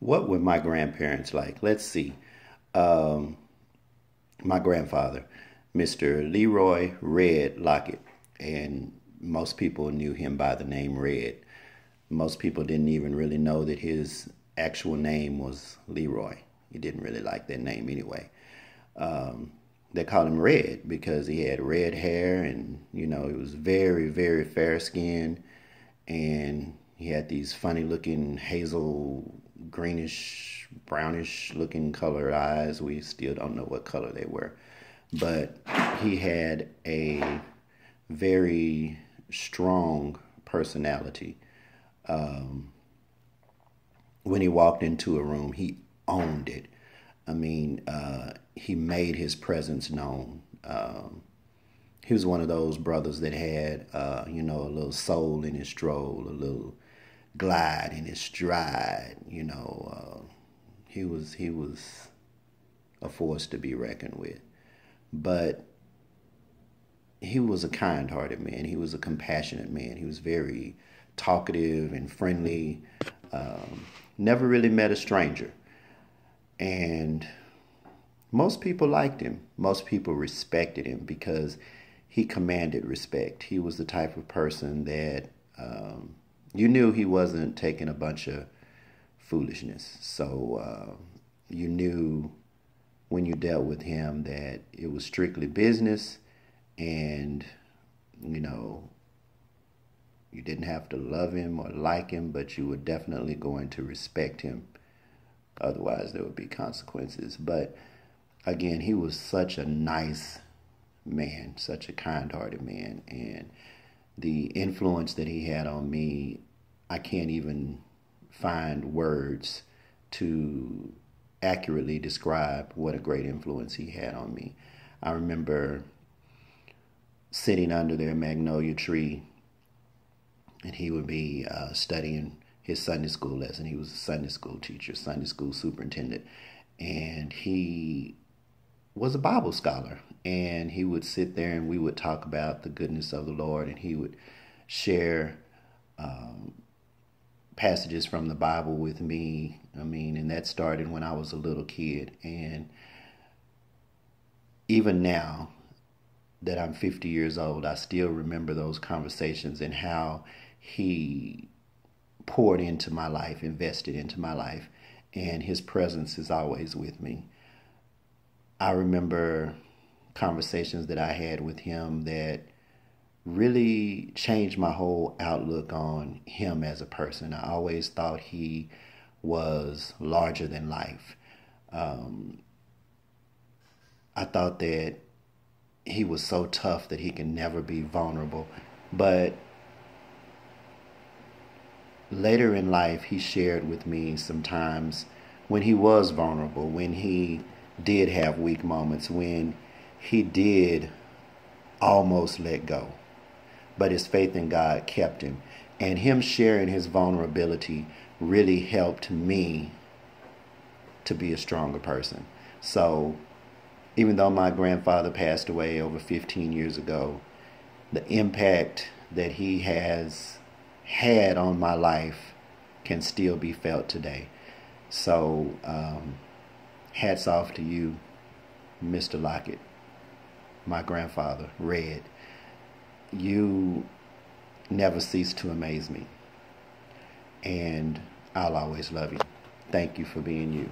What were my grandparents like? Let's see. Um, my grandfather, Mr. Leroy Red Lockett, and most people knew him by the name Red. Most people didn't even really know that his actual name was Leroy. He didn't really like that name anyway. They called him Red because he had red hair and, he was very, very fair skinned, and he had these funny looking hazel, greenish, brownish looking colored eyes. We still don't know what color they were. But he had a very strong personality. When he walked into a room, he owned it. I mean, he made his presence known. He was one of those brothers that had, a little soul in his stroll, a little glide in his stride. He was a force to be reckoned with. But he was a kind-hearted man. He was a compassionate man. He was very talkative and friendly. Never really met a stranger. And most people liked him. Most people respected him because he commanded respect. He was the type of person that you knew he wasn't taking a bunch of foolishness. So you knew when you dealt with him that it was strictly business, and you know you didn't have to love him or like him, but you were definitely going to respect him. Otherwise, there would be consequences. But again, he was such a nice man, such a kind-hearted man, and the influence that he had on me, I can't even find words to accurately describe what a great influence he had on me. I remember sitting under their magnolia tree, and he would be studying his Sunday school lesson. He was a Sunday school teacher, Sunday school superintendent, and he was a Bible scholar. And he would sit there and we would talk about the goodness of the Lord, and he would share passages from the Bible with me. And that started when I was a little kid. And even now that I'm 50 years old, I still remember those conversations and how he poured into my life, invested into my life, and his presence is always with me. I remember conversations that I had with him that really changed my whole outlook on him as a person. I always thought he was larger than life. I thought that he was so tough that he can never be vulnerable. But later in life, he shared with me sometimes when he was vulnerable, when he did have weak moments, when he did almost let go. But his faith in God kept him. And him sharing his vulnerability really helped me to be a stronger person. So even though my grandfather passed away over 15 years ago, the impact that he has had on my life can still be felt today. So hats off to you, Mr. Lockett, my grandfather, Red. You never cease to amaze me, and I'll always love you. Thank you for being you.